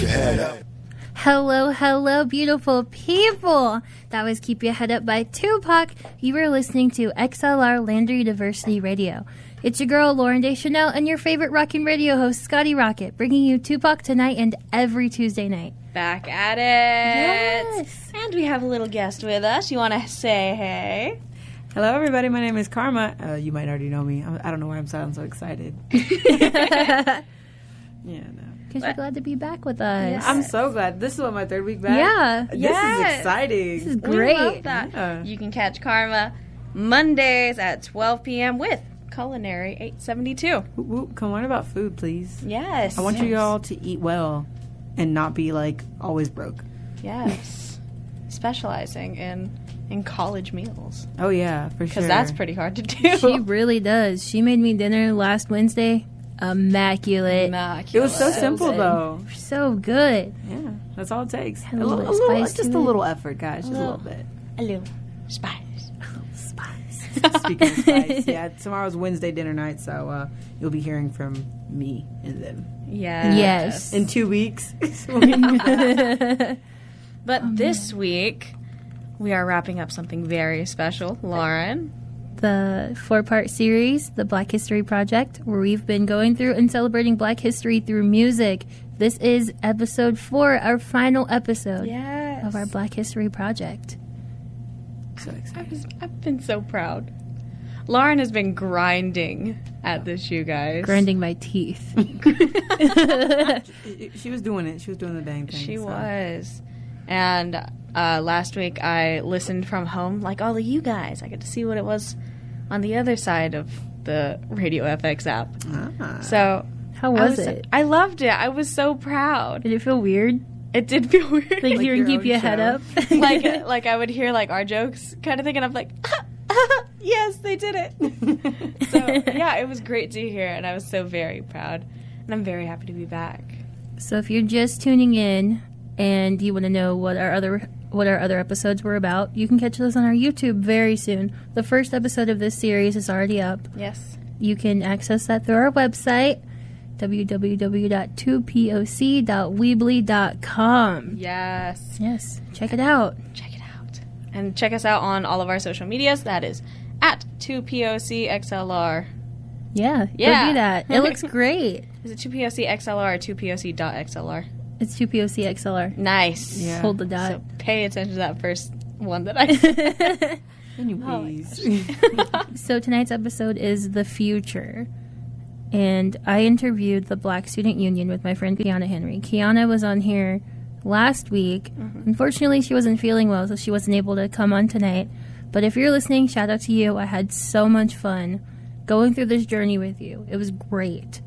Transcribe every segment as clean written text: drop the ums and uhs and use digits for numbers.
your head up. Hello, hello, beautiful people. That was Keep Your Head Up by Tupac. You were listening to XLR Landry Diversity Radio. It's your girl, Lauren Deschanel, and your favorite rockin' radio host, Scotty Rocket, bringing you Tupac tonight and every Tuesday night. Back at it. Yes. And we have a little guest with us. You want to say hey? Hello, everybody. My name is Karma. You might already know me. I don't know why I'm sounding so excited. Yeah, no. Because you're glad to be back with us. Yeah, I'm so glad. This is my third week back. Yeah. This is exciting. This is great. We love that. Yeah. You can catch Karma Mondays at 12 p.m. with Culinary 872. Whoop, whoop. Come learn about food, please. Yes. I want you all to eat well and not be, like, always broke. Yes. Specializing in college meals. Oh, yeah, for sure. Because that's pretty hard to do. She really does. She made me dinner last Wednesday. Immaculate. It was so simple, good. though. So good. Yeah, that's all it takes. Had a little spice just to a it. little effort, guys. Just a little bit. A little spice. Speaking of spice, yeah, tomorrow's Wednesday dinner night, so you'll be hearing from me and them. Yes. In 2 weeks. But this week, we are wrapping up something very special. Lauren. The 4-part series, the Black History Project, where we've been going through and celebrating Black history through music. This is episode 4, our final episode of our Black History Project. So excited. I've been so proud. Lauren has been grinding at this, you guys. Grinding my teeth. She was doing it. She was doing the dang thing. She was. And last week I listened from home, like all of you guys. I get to see what it was on the other side of the Radio FX app. So How was it? I loved it. I was so proud. Did it feel weird? It did feel weird. Like Like hearing your Keep own Your Head show. Up? like I would hear like our jokes kind of thing, and I'm like, yes, they did it. So yeah, it was great to hear, and I was so very proud, and I'm very happy to be back. So if you're just tuning in and you want to know what our other episodes were about, you can catch those on our YouTube very soon. The first episode of this series is already up. Yes. You can access that through our website, www.2poc.weebly.com. Yes. Yes, check it out. Check it out. And check us out on all of our social medias. That is at 2POCXLR. Yeah, Yeah. go do that. It looks great. Is it 2POCXLR or 2POC.XLR? It's 2POCXLR. Nice. Yeah. Hold the dot. So pay attention to that first one that I said. Anyways. So tonight's episode is The Future. And I interviewed the Black Student Union with my friend Kiana Henry. Kiana was on here last week. Unfortunately, she wasn't feeling well, so she wasn't able to come on tonight. But if you're listening, shout out to you. I had so much fun going through this journey with you. It was great.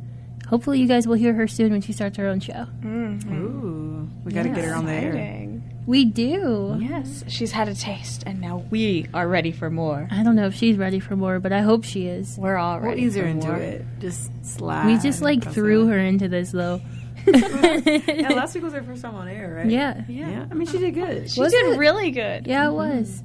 Hopefully you guys will hear her soon when she starts her own show. Ooh, we got to get her on the air. Exciting. We do. Yes, she's had a taste, and now we are ready for more. I don't know if she's ready for more, but I hope she is. We're all We'll ready ease her for into more. it. Just slide. We just like across threw the- her into this though. Yeah, last week was her first time on air, right? Yeah. Yeah. I mean, she did good. She Was did it? really good. Yeah, it was.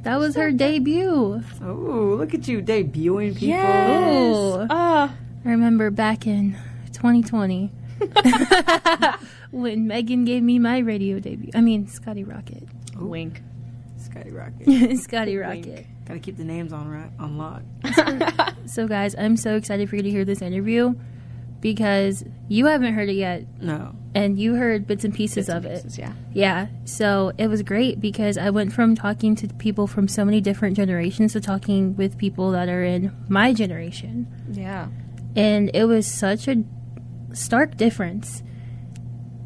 That was her debut. Oh, look at you debuting people. Yes. Ooh. Oh, I remember back in 2020 when Megan gave me my radio debut. I mean, Scotty Rocket. wink. Scotty Rocket. Scotty Wink. Rocket. Got to keep the names on lock. So, guys, I'm so excited for you to hear this interview because you haven't heard it yet, No. and you heard bits and pieces of it. Yeah. Yeah, so it was great because I went from talking to people from so many different generations to talking with people that are in my generation. Yeah. And it was such a stark difference.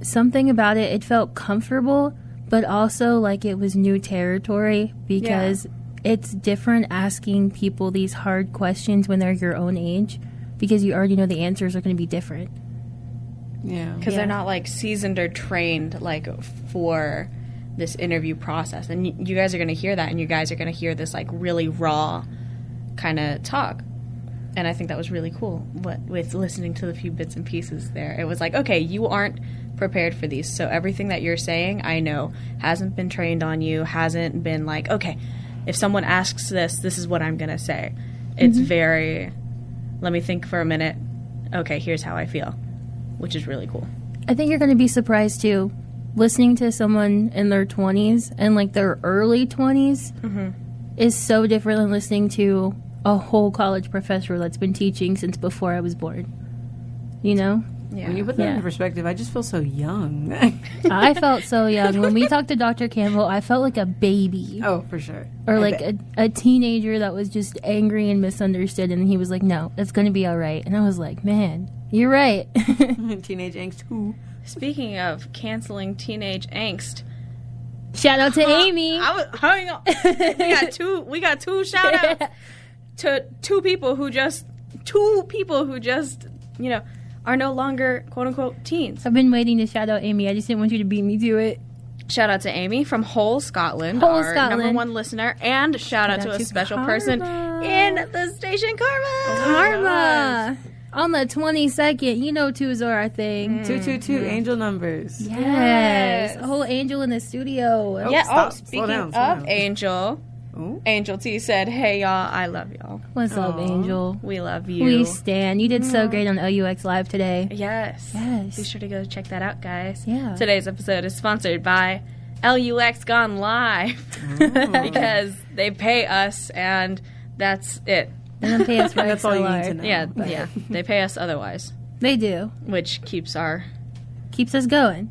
Something about it, it felt comfortable, but also like it was new territory because it's different asking people these hard questions when they're your own age because you already know the answers are going to be different. Yeah. Because Yeah. they're not like seasoned or trained like for this interview process. And you guys are going to hear that, and you guys are going to hear this like really raw kind of talk. And I think that was really cool with listening to the few bits and pieces there. It was like, okay, you aren't prepared for these. So everything that you're saying, I know, hasn't been trained on you, hasn't been like, okay, if someone asks this is what I'm going to say. It's very, let me think for a minute. Okay, here's how I feel, which is really cool. I think you're going to be surprised too. Listening to someone in their 20s and like their early 20s is so different than listening to a whole college professor that's been teaching since before I was born. You know? Yeah. When you put that into perspective, I just feel so young. I felt so young. When we talked to Dr. Campbell, I felt like a baby. Oh, for sure. Or like a teenager that was just angry and misunderstood. And he was like, no, it's going to be all right. And I was like, man, you're right. Teenage angst. Ooh. Speaking of canceling teenage angst, Shout out to Amy. Hang on. We got two shout outs to two people who just are no longer quote unquote teens. I've been waiting to shout out Amy. I just didn't want you to beat me to it. Shout out to Amy from Hull, Scotland, our number one listener, and shout out to a special person in the station, Karma. On the 22nd, you know twos are our thing. 222 angel numbers. Yes. A whole angel in the studio. Speaking of Angel, Angel T said, hey, y'all, I love y'all. What's up, Angel? We love you. We stand. You did so great on OUX Live today. Yes. Yes. Be sure to go check that out, guys. Yeah. Today's episode is sponsored by LUX Gone Live because they pay us, and that's it. They don't pay us for That's all you need to know. Yeah. They pay us otherwise, They do. which keeps Keeps us going.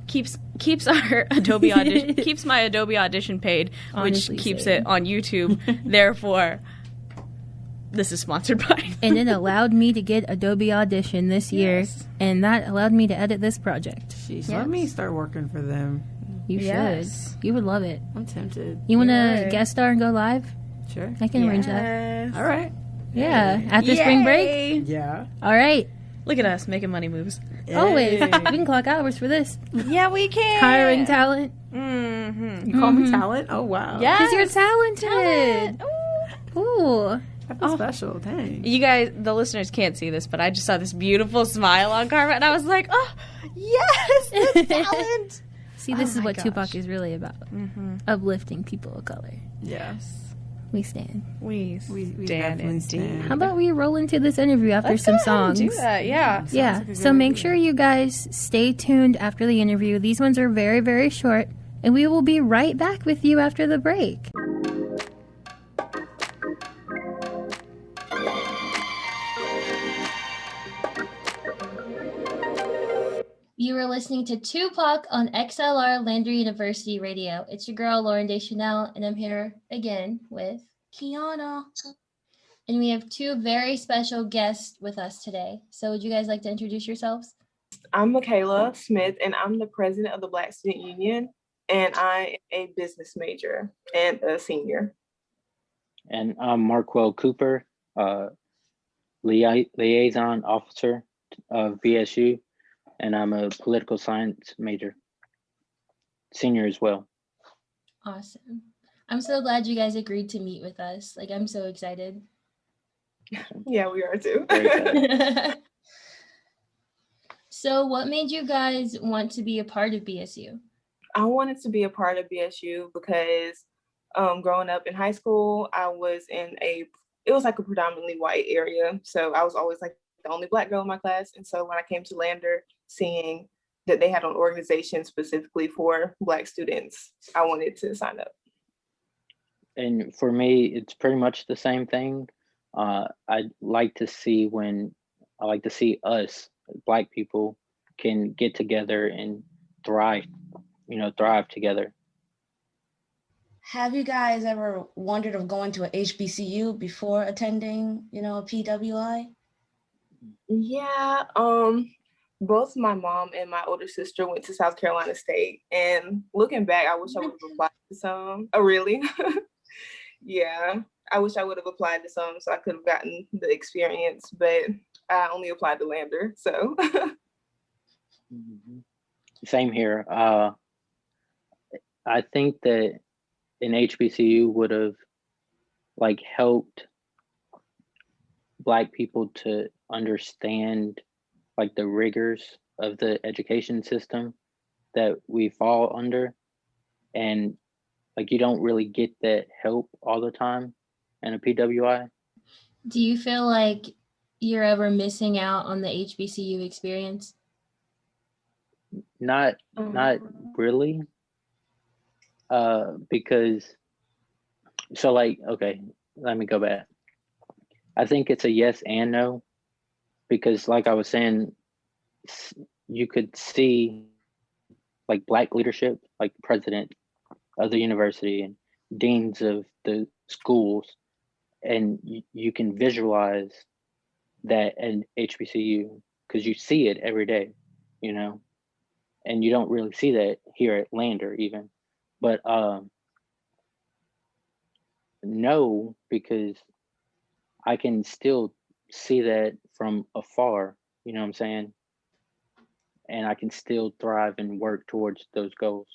our Adobe Audition keeps my Adobe Audition paid, Honestly, which keeps same. it on YouTube. Therefore, this is sponsored by. And it allowed me to get Adobe Audition this year, and that allowed me to edit this project. Jeez, let me start working for them. You Yes. should. You would love it. I'm tempted. You want to Yeah. guest star and go live? Sure. I can arrange that. All right. Yeah. After spring break? Yeah. All right. Look at us making money moves. Always. We can clock hours for this. Yeah, we can. Hiring talent. Mm-hmm. You call me talent? Oh, wow. Yeah. Because you're talented. Ooh. I feel special. Dang. You guys, the listeners can't see this, but I just saw this beautiful smile on Karma, and I was like, oh, yes, that's talent. See, this is my what gosh. Tupac is really about. Uplifting people of color. Yes. We stand. We We stand definitely indeed. stand. How about we roll into this interview after Let's some go ahead and songs? do that, yeah. Yeah, like a so good make idea. sure you guys stay tuned after the interview. These ones are very, very short, and we will be right back with you after the break. You are listening to Tupac on XLR Landry University Radio. It's your girl, Lauren Deschanel, and I'm here again with Kiana. And we have two very special guests with us today. So would you guys like to introduce yourselves? I'm Michaela Smith, and I'm the president of the Black Student Union, and I am a business major and a senior. And I'm Markwell Cooper, liaison officer of BSU, and I'm a political science major, senior as well. Awesome. I'm so glad you guys agreed to meet with us. Like, I'm so excited. Yeah, we are too. Very excited. So what made you guys want to be a part of BSU? I wanted to be a part of BSU because growing up in high school, I was it was like a predominantly white area. So I was always like the only Black girl in my class. And so when I came to Lander, seeing that they had an organization specifically for Black students, I wanted to sign up. And for me, it's pretty much the same thing. I like to see us, Black people, can get together and thrive together. Have you guys ever wondered of going to a HBCU before attending, a PWI? Yeah, both my mom and my older sister went to South Carolina State, and looking back, I wish I would have applied to some. Oh, really? Yeah, I wish I would have applied to some so I could have gotten the experience, but I only applied to Lander, so. Same here. I think that an HBCU would have helped Black people to understand the rigors of the education system that we fall under, and you don't really get that help all the time in a PWI. Do you feel like you're ever missing out on the HBCU experience? Not really. Because so like okay, let me go back. I think it's a yes and no because like I was saying, you could see like black leadership, like the president of the university and deans of the schools, and you can visualize that in HBCU because you see it every day, you know, and you don't really see that here at Lander even. But no, because I can still see that from afar, you know what I'm saying? And I can still thrive and work towards those goals.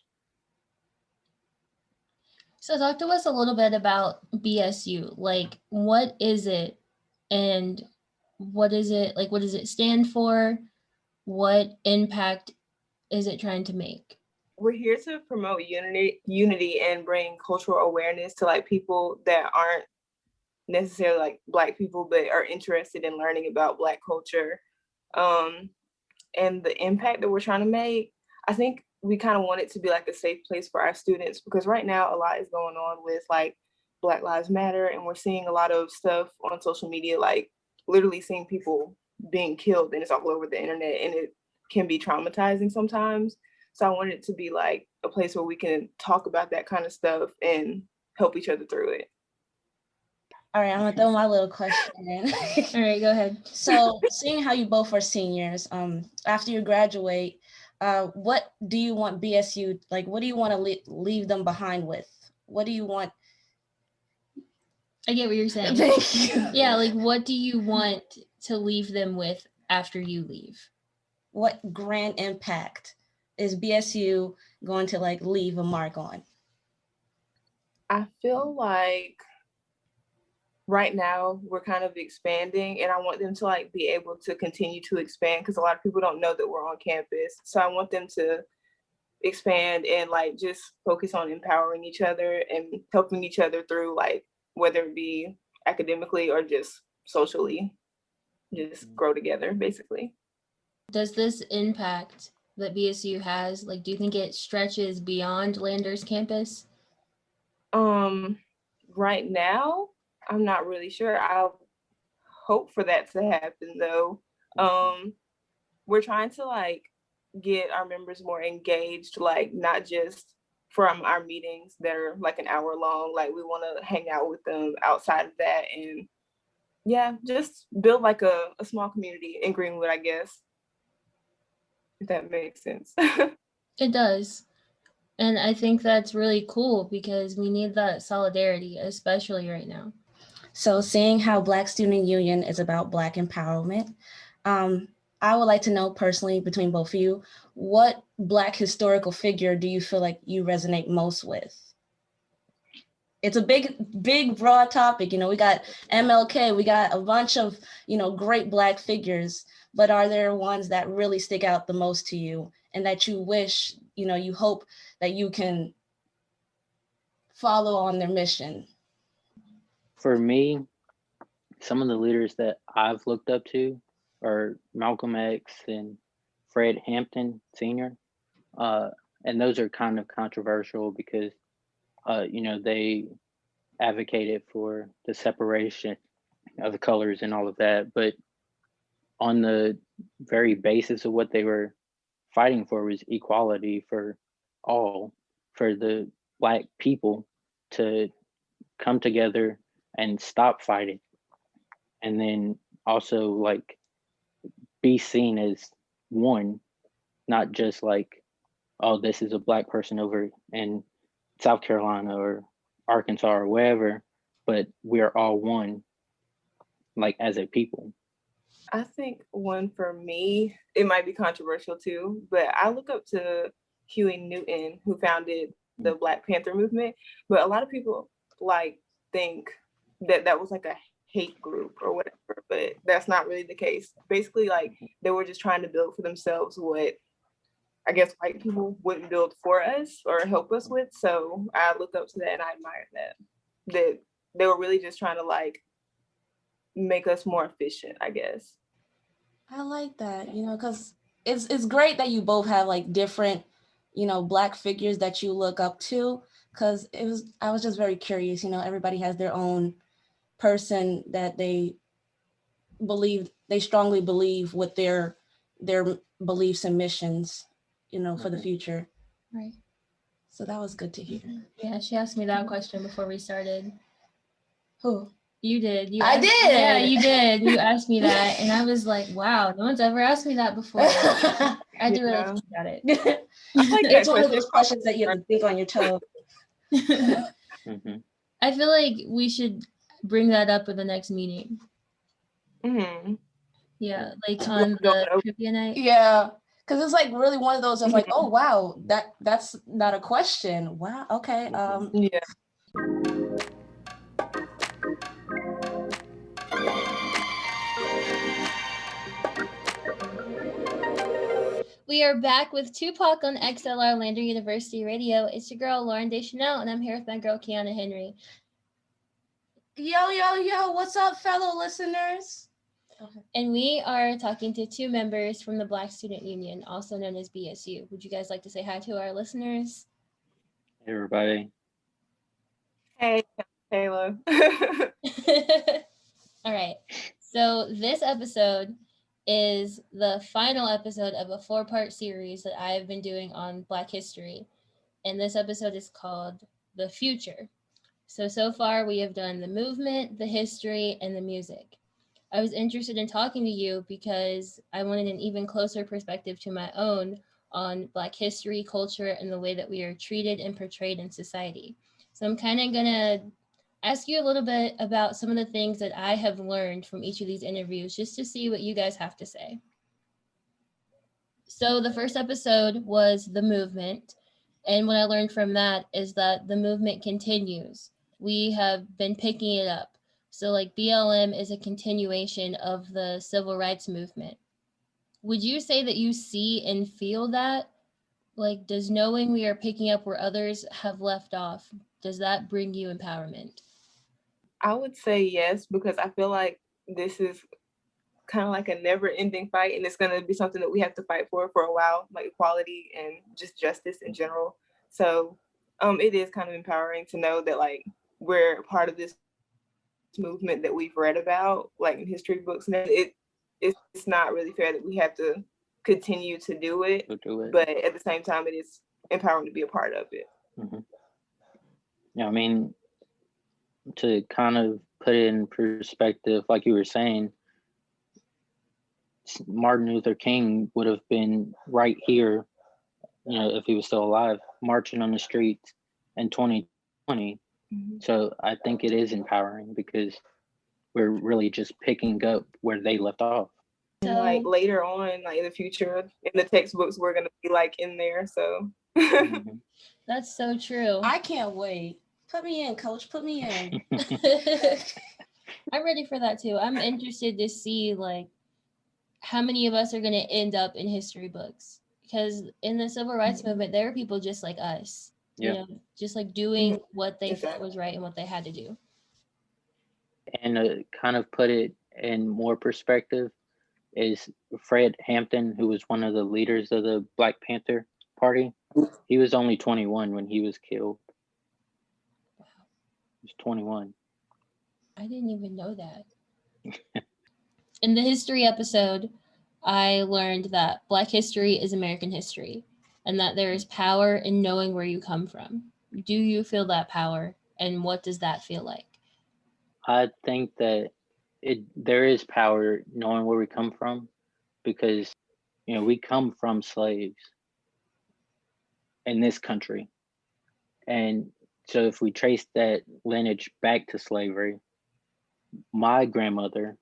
So talk to us a little bit about BSU. Like, what is it, and what is it like? What does it stand for? What impact is it trying to make? We're here to promote unity and bring cultural awareness to like people that aren't necessarily like Black people, but are interested in learning about Black culture. And the impact that we're trying to make, I think we kind of want it to be like a safe place for our students, because right now a lot is going on with like Black Lives Matter, and we're seeing a lot of stuff on social media, like literally seeing people being killed, and it's all over the internet, and it can be traumatizing sometimes. So I want it to be like a place where we can talk about that kind of stuff and help each other through it. All right, I'm gonna throw my little question in. All right, go ahead. So, seeing how you both are seniors, after you graduate, what do you want BSU, like, what do you want to leave them behind with? What do you want? I get what you're saying. Thank you. Yeah, like, what do you want to leave them with after you leave? What grand impact is BSU going to like leave a mark on? I feel like right now we're kind of expanding, and I want them to like be able to continue to expand, because a lot of people don't know that we're on campus. So I want them to expand and like just focus on empowering each other and helping each other through, like, whether it be academically or just socially, just grow together basically. Does this impact that BSU has, like, do you think it stretches beyond Landers campus? Right now I'm not really sure. I hope for that to happen though. We're trying to like get our members more engaged, like not just from our meetings that are like an hour long. Like we want to hang out with them outside of that, and yeah, just build like a small community in Greenwood, I guess, if that makes sense. It does. And I think that's really cool because we need that solidarity, especially right now. So, seeing how Black Student Union is about Black empowerment, I would like to know personally, between both of you, what Black historical figure do you feel like you resonate most with? It's a big, broad topic. You know, we got MLK, we got a bunch of, great Black figures, but are there ones that really stick out the most to you and that you wish, you hope that you can follow on their mission? For me, some of the leaders that I've looked up to are Malcolm X and Fred Hampton Sr. And those are kind of controversial because, they advocated for the separation of the colors and all of that. But on the very basis of what they were fighting for was equality for all, for the Black people to come together and stop fighting. And then also like be seen as one, not just like, oh, this is a Black person over in South Carolina or Arkansas or wherever, but we're all one, like as a people. I think one for me, it might be controversial too, but I look up to Huey Newton, who founded the Black Panther movement. But a lot of people like think that that was like a hate group or whatever, but that's not really the case. Basically, like they were just trying to build for themselves what I guess white people wouldn't build for us or help us with. So I look up to that and I admire that they were really just trying to like make us more efficient, I guess. I like that, because it's great that you both have like different, Black figures that you look up to, because I was just very curious. Everybody has their own person that they strongly believe with their beliefs and missions, for the future. Right. So that was good to hear. Yeah, she asked me that question before we started. Who? You did. I did. Yeah, you did. You asked me that, and I was like, "Wow, no one's ever asked me that before." I do really think about it. It's one of those questions that you have to think on your toe. I feel like we should bring that up at the next meeting. Yeah, like on the trivia night. Yeah, because it's like really one of those of like, oh wow, that's not a question. Wow, okay. Yeah. We are back with Tupac on XLR Lander University Radio. It's your girl, Lauren Deschanel, and I'm here with my girl, Kiana Henry. Yo, yo, yo, what's up, fellow listeners? Okay. And we are talking to two members from the Black Student Union, also known as BSU. Would you guys like to say hi to our listeners? Hey, everybody. Hey, Taylor. All right. So this episode is the final episode of a 4-part series that I have been doing on Black history. And this episode is called The Future. So far we have done the movement, the history, and the music. I was interested in talking to you because I wanted an even closer perspective to my own on Black history, culture, and the way that we are treated and portrayed in society. So I'm kind of going to ask you a little bit about some of the things that I have learned from each of these interviews, just to see what you guys have to say. So the first episode was the movement. And what I learned from that is that the movement continues. We have been picking it up. So like BLM is a continuation of the civil rights movement. Would you say that you see and feel that? Like, does knowing we are picking up where others have left off, does that bring you empowerment? I would say yes, because I feel like this is kind of like a never-ending fight, and it's going to be something that we have to fight for a while, like equality and just justice in general. So it is kind of empowering to know that like we're part of this movement that we've read about, like in history books, and it's not really fair that we have to continue to do it. But at the same time, it is empowering to be a part of it. Yeah, I mean, to kind of put it in perspective, like you were saying, Martin Luther King would have been right here, if he was still alive, marching on the streets in 2020. So I think it is empowering because we're really just picking up where they left off. And like later on, like in the future, in the textbooks, we're gonna be like in there. So that's so true. I can't wait. Put me in, coach. Put me in. I'm ready for that too. I'm interested to see like how many of us are going to end up in history books, because in the civil rights movement, there are people just like us, just like doing what they thought was right and what they had to do. And to kind of put it in more perspective is Fred Hampton, who was one of the leaders of the Black Panther Party. He was only 21 when he was killed. Wow. He was 21. I didn't even know that. In the history episode, I learned that Black history is American history and that there is power in knowing where you come from. Do you feel that power, and what does that feel like? I think that there is power knowing where we come from, because we come from slaves in this country. And so if we trace that lineage back to slavery, my grandmother,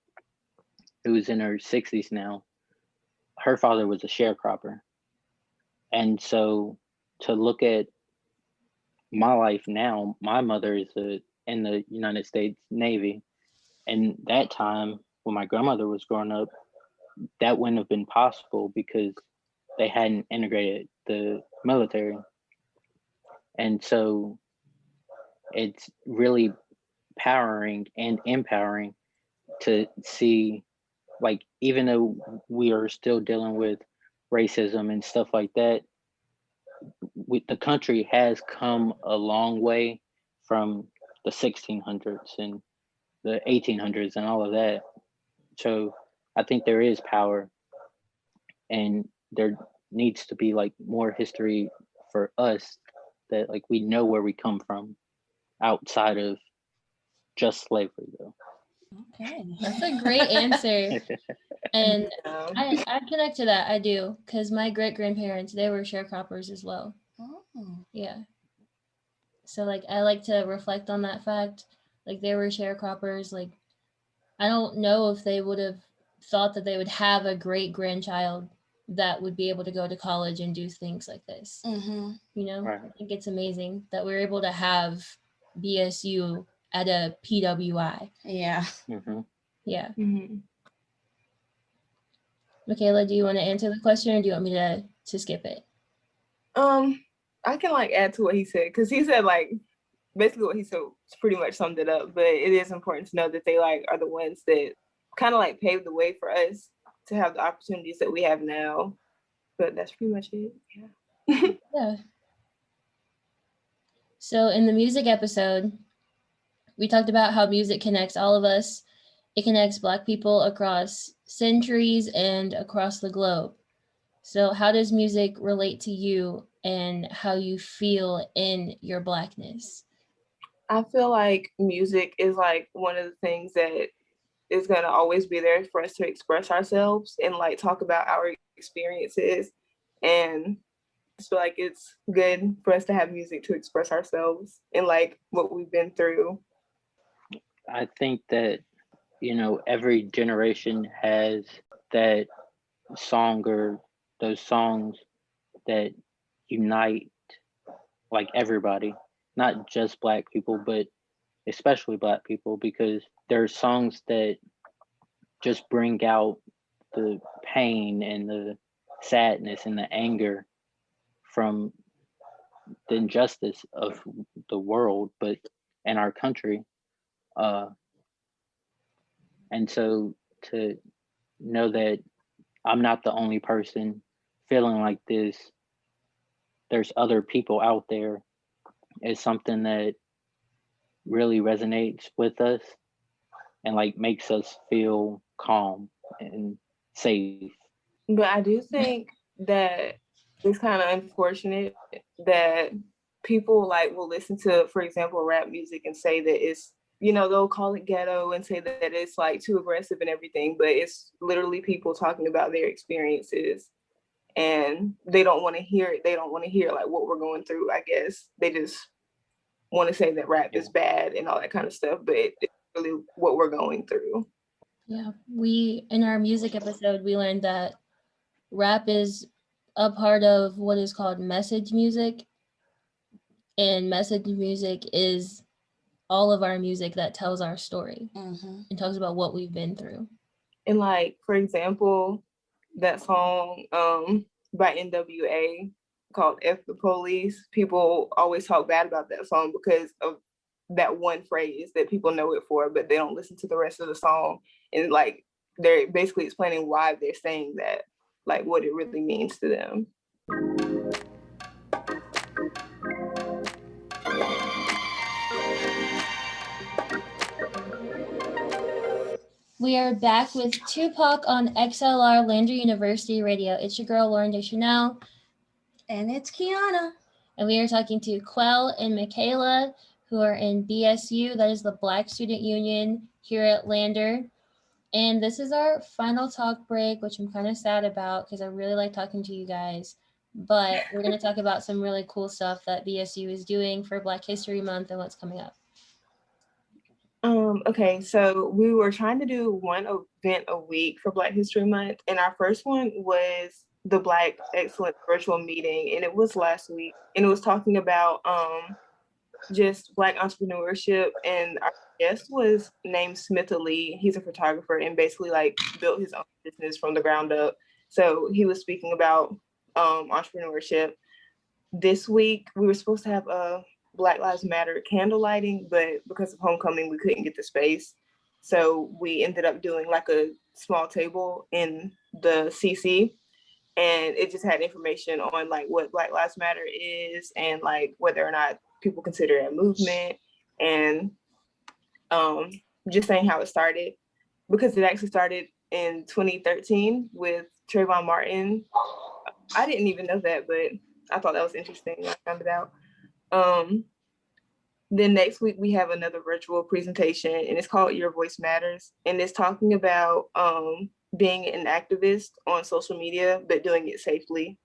who's in her 60s now, her father was a sharecropper. And so to look at my life now, my mother is in the United States Navy. And that time when my grandmother was growing up, that wouldn't have been possible because they hadn't integrated the military. And so it's really powering and empowering to see, like, even though we are still dealing with racism and stuff like that, the country has come a long way from the 1600s and the 1800s and all of that. So I think there is power, and there needs to be like more history for us, that like we know where we come from outside of just slavery, though. Okay. That's a great answer. And Um, I connect to that. I do, because my great grandparents, they were sharecroppers as well. Oh. Yeah. So like I like to reflect on that fact. Like they were sharecroppers. Like I don't know if they would have thought that they would have a great grandchild that would be able to go to college and do things like this. Mm-hmm. You know, Right. I think it's amazing that we're able to have BSU at a PWI. Yeah. Mm-hmm. Yeah. mhm. Michaela, do you want to answer the question or do you want me to skip it? I can like add to what he said, because he said like basically what he said pretty much summed it up. But it is important to know that they like are the ones that kind of like paved the way for us to have the opportunities that we have now. But that's pretty much it. Yeah. Yeah. So in the music episode, we talked about how music connects all of us. It connects Black people across centuries and across the globe. So how does music relate to you and how you feel in your Blackness? I feel like music is like one of the things that is going to always be there for us to express ourselves and like talk about our experiences. And I feel like it's good for us to have music to express ourselves and like what we've been through. I think that, every generation has that song or those songs that unite like everybody, not just Black people, but especially Black people, because there are songs that just bring out the pain and the sadness and the anger from the injustice of the world, but in our country. Uh, and so to know that I'm not the only person feeling like this, there's other people out there, is something that really resonates with us and like makes us feel calm and safe. But I do think that it's kind of unfortunate that people like will listen to, for example, rap music and say that it's, they'll call it ghetto and say that it's like too aggressive and everything, but it's literally people talking about their experiences, and they don't want to hear it. They don't want to hear like what we're going through, I guess. They just want to say that rap is bad and all that kind of stuff, but it's really what we're going through. Yeah, we in our music episode we learned that rap is a part of what is called message music, and message music is all of our music that tells our story and talks about what we've been through. And like, for example, that song by NWA called F the Police, people always talk bad about that song because of that one phrase that people know it for, but they don't listen to the rest of the song. And like, they're basically explaining why they're saying that, like what it really means to them. We are back with Tupac on XLR Lander University Radio. It's your girl Lauren Deschanel. And it's Kiana. And we are talking to Quell and Michaela, who are in BSU, that is the Black Student Union here at Lander. And this is our final talk break, which I'm kind of sad about because I really like talking to you guys. But we're going to talk about some really cool stuff that BSU is doing for Black History Month and what's coming up. Okay, so we were trying to do one event a week for Black History Month, and our first one was the Black Excellence virtual meeting, and it was last week, and it was talking about just Black entrepreneurship, and our guest was named Smith Ali. He's a photographer and basically like built his own business from the ground up. So he was speaking about entrepreneurship. This week we were supposed to have a Black Lives Matter candle lighting, but because of homecoming, we couldn't get the space. So we ended up doing like a small table in the CC. and it just had information on like what Black Lives Matter is and like whether or not people consider it a movement, and just saying how it started, because it actually started in 2013 with Trayvon Martin. I didn't even know that, but I thought that was interesting when I found it out. Then next week we have another virtual presentation, and it's called Your Voice Matters, and it's talking about being an activist on social media, but doing it safely.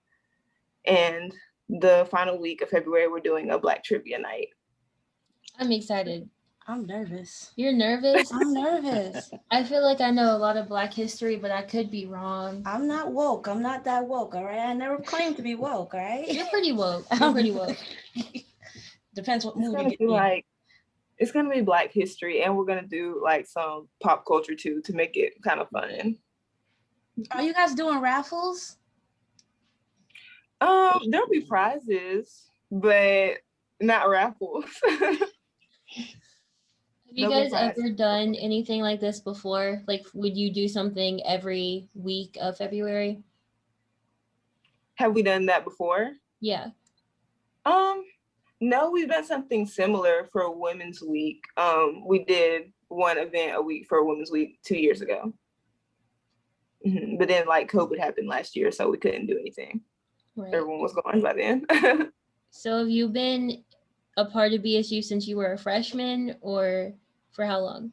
And the final week of February, we're doing a Black trivia night. I'm excited. I'm nervous. You're nervous? I'm nervous. I feel like I know a lot of Black history, but I could be wrong. I'm not woke. I'm not that woke, all right? I never claimed to be woke, all right? You're pretty woke. You're pretty woke. Depends what mood It's you get gonna in. be it's gonna be Black history, and we're gonna do like some pop culture too to make it kind of fun. Are you guys doing raffles? There'll be prizes, but not raffles. Have you guys ever done anything like this before? Like, would you do something every week of February? Have we done that before? Yeah. No, we've done something similar for Women's Week. We did one event a week for Women's Week 2 years ago. But then like COVID happened last year, so we couldn't do anything. Right. Everyone was gone by then. So have you been a part of BSU since you were a freshman, or for how long?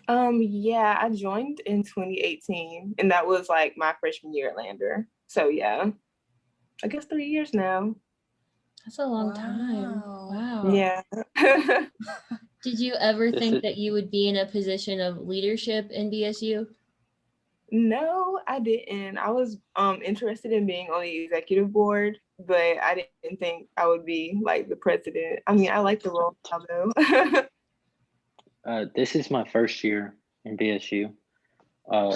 Yeah, I joined in 2018, and that was like my freshman year at Lander. So yeah, I guess 3 years now. That's a long time. Wow. Yeah. Did you ever think that you would be in a position of leadership in BSU? No, I didn't. I was interested in being on the executive board, but I didn't think I would be like the president. I mean, I like the role now though. This is my first year in BSU. I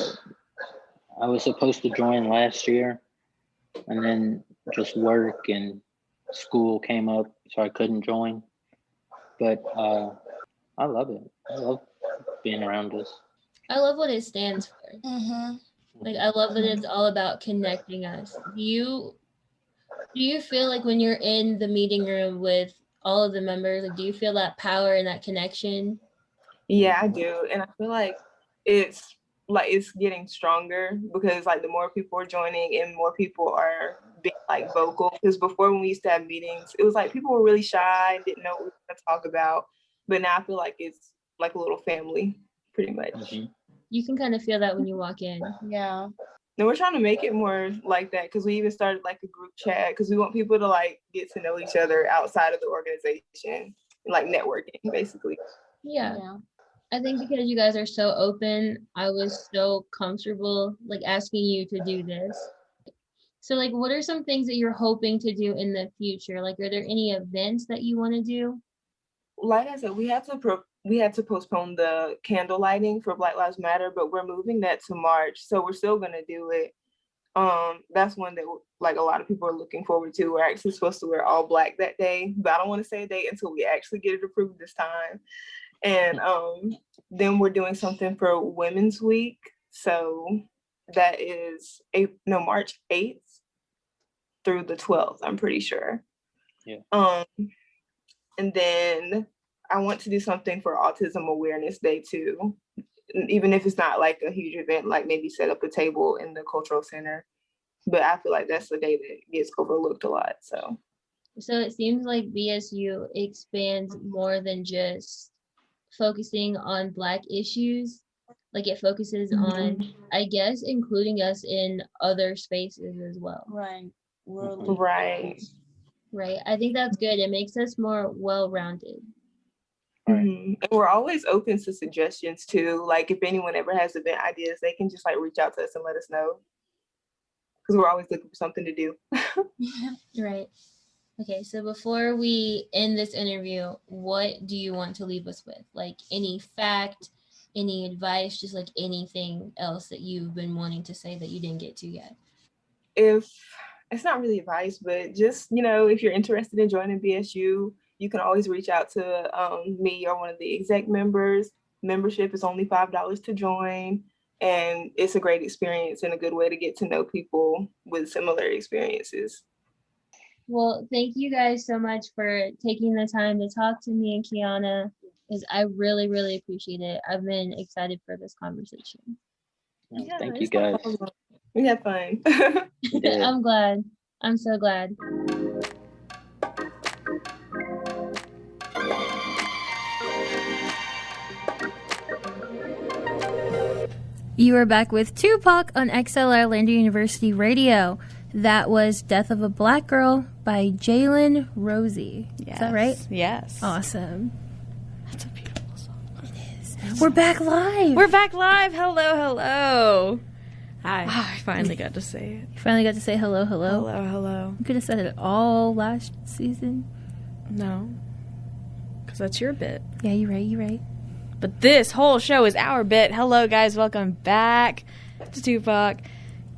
was supposed to join last year, and then just work and school came up, so I couldn't join. But I love it. I love being around this. I love what it stands for. Like, I love that it's all about connecting us. Do you feel like when you're in the meeting room with all of the members, like, do you feel that power and that connection? Yeah, I do. And I feel like it's getting stronger, because like the more people are joining and more people are being like vocal. Because before, when we used to have meetings, it was like people were really shy, didn't know what we were going to talk about. But now I feel like it's like a little family, pretty much. You can kind of feel that when you walk in. Yeah. And we're trying to make it more like that, because we even started like a group chat, because we want people to like get to know each other outside of the organization, like networking, basically. Yeah. I think because you guys are so open, I was so comfortable like asking you to do this. So like, what are some things that you're hoping to do in the future? Like, are there any events that you want to do? Like I said, we had to postpone the candle lighting for Black Lives Matter, but we're moving that to March, so we're still gonna do it. That's one that like a lot of people are looking forward to. We're actually supposed to wear all black that day, but I don't want to say a date until we actually get it approved this time. And then we're doing something for Women's Week, so that is March 8th through the 12th, I'm pretty sure. Yeah. And then I want to do something for Autism Awareness Day too, even if it's not like a huge event, like maybe set up a table in the cultural center. But I feel like that's the day that gets overlooked a lot. So it seems like BSU expands more than just focusing on Black issues. Like, it focuses on, I guess, including us in other spaces as well. Right. Right. I think that's good. It makes us more well-rounded. And we're always open to suggestions too. Like, if anyone ever has event ideas, they can just like reach out to us and let us know, because we're always looking for something to do. Right. Okay, so before we end this interview, what do you want to leave us with? Like, any fact, any advice, just like anything else that you've been wanting to say that you didn't get to yet? If it's not really advice, but just, if you're interested in joining BSU, you can always reach out to me or one of the exec members. Membership is only $5 to join. and it's a great experience and a good way to get to know people with similar experiences. Well, thank you guys so much for taking the time to talk to me and Kiana, because I really, really appreciate it. I've been excited for this conversation. Yeah, Thank you it's no guys. problem. We had fun. Yeah. I'm glad. I'm so glad. You are back with Tupac on XLR Lander University Radio. That was Death of a Black Girl by Jalen Rosie. Yes. Is that right? Yes. Awesome. That's a beautiful song. It is. We're back live. We're back live. Hello. Hi. Oh, I finally got to say it. You finally got to say hello. Hello. You could have said it all last season. No. Because that's your bit. Yeah, you're right. But this whole show is our bit. Hello, guys. Welcome back to Tupac.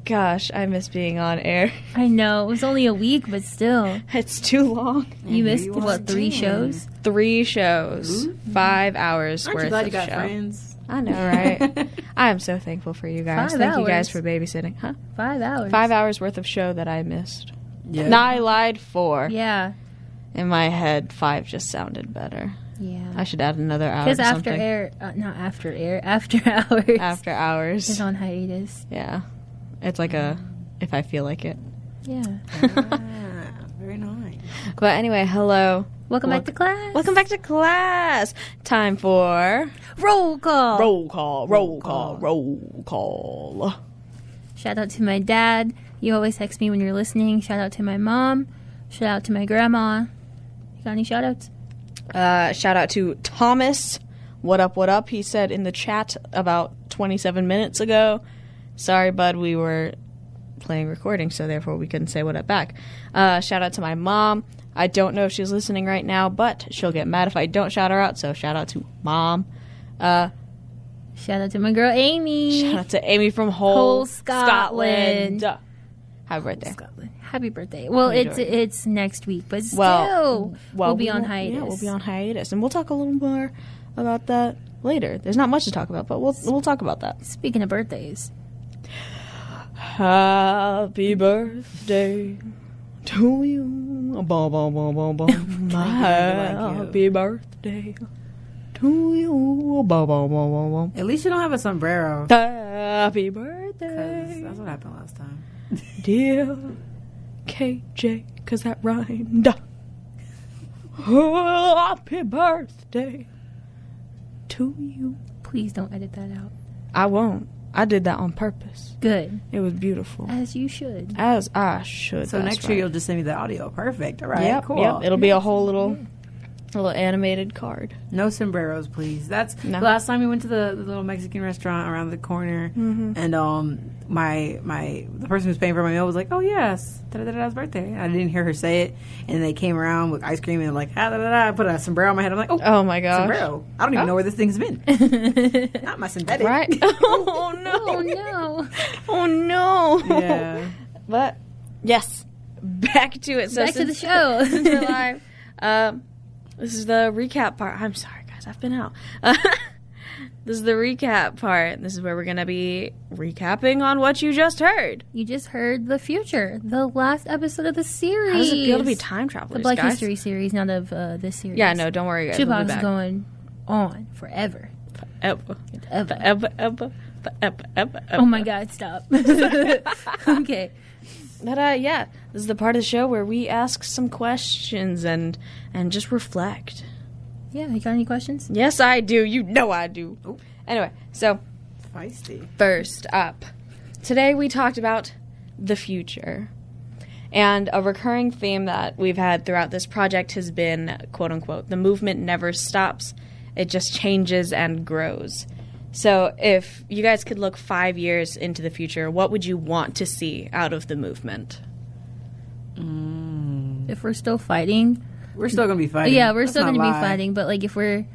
Gosh, I miss being on air. I know. It was only a week, but still. It's too long. You missed, what, 3 shows? 3 shows. Ooh. 5 hours Aren't worth you glad of you got show. friends? I know, right? I am so thankful for you guys. 5 Thank you guys hours. for babysitting. Huh? 5 hours. 5 hours worth of show that I missed. Yeah. No, I lied 4. Yeah. In my head, 5 just sounded better. Yeah. I should add another hour. Because to after something. air, not after air, after hours. After hours. Is on hiatus. Yeah. It's like a, if I feel like it. Yeah. Ah, very nice. But anyway, hello. Welcome back to class. Welcome back to class. Time for Roll call. roll call. Shout out to my dad. You always text me when you're listening. Shout out to my mom. Shout out to my grandma. You got any shout outs? Shout out to Thomas. What up? He said in the chat about 27 minutes ago. Sorry, bud, we were playing recording, so therefore we couldn't say what up back. Shout out to my mom. I don't know if she's listening right now, but she'll get mad if I don't shout her out, so shout out to Mom. Shout out to my girl Amy. Shout out to Amy from Whole Scotland. Happy birthday. Scotland. Happy birthday. Well, Happy birthday. it's next week, but still, we'll be on hiatus. Yeah, we'll be on hiatus, and we'll talk a little more about that later. There's not much to talk about, but we'll talk about that. Speaking of birthdays. Happy birthday to you. Bum, bum, bum, bum, bum. Happy birthday to you. Bum, bum, bum, bum, bum. At least you don't have a sombrero. Happy 'Cause birthday, that's what happened last time. dear KJ, 'cause that rhymed. Happy birthday to you. Please don't edit that out. I won't. I did that on purpose. Good. It was beautiful. As you should. As I should. So that's next year right. you'll just send me the audio. Perfect. All right. Yep, Cool. yep. It'll be a whole little animated card. No sombreros, please. That's No. the last time we went to the little Mexican restaurant around the corner, and the person who's paying for my meal was like, "Oh yes, da-da-da-da's birthday." I didn't hear her say it, and they came around with ice cream and like, da-da-da-da. I put a sombrero on my head. I'm like, Oh my gosh. sombrero. I don't even know where this thing's been. Not my synthetic. Right? Oh no. Oh no. Oh no. Yeah. But yes, back to it. So Back to the since- show. since we're live, this is the recap part. I'm sorry, guys. I've been out. This is the recap part. This is where we're going to be recapping on what you just heard. You just heard The Future, the last episode of the series. How does it feel to be time travelers, The Black guys? History series, not of this series. Yeah, no, don't worry, guys. We'll be Tupac's back. going on forever. Ever. Ever. Ever. Oh my God, stop. Okay. But yeah, this is the part of the show where we ask some questions and just reflect. Yeah, you got any questions? Yes, I do. You know I do. Ooh. Anyway, so Feisty. first up, today we talked about the future. And a recurring theme that we've had throughout this project has been, quote unquote, the movement never stops. It just changes and grows. So if you guys could look 5 years into the future, what would you want to see out of the movement? If we're still fighting, We're still gonna be fighting. yeah, we're Let's still not going to be lie. fighting. But like, if I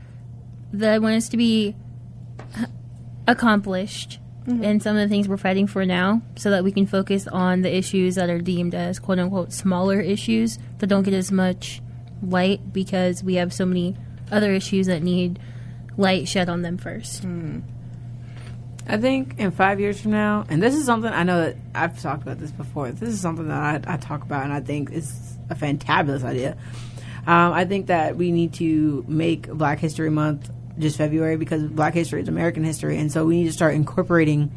want us to be accomplished in some of the things we're fighting for now, so that we can focus on the issues that are deemed as quote unquote smaller issues that don't get as much light because we have so many other issues that need light shed on them first. I think in 5 years from now, and this is something I know that I've talked about this before. This is something that I talk about, and I think is a fantabulous idea. I think that we need to make Black History Month just February, because Black history is American history, and so we need to start incorporating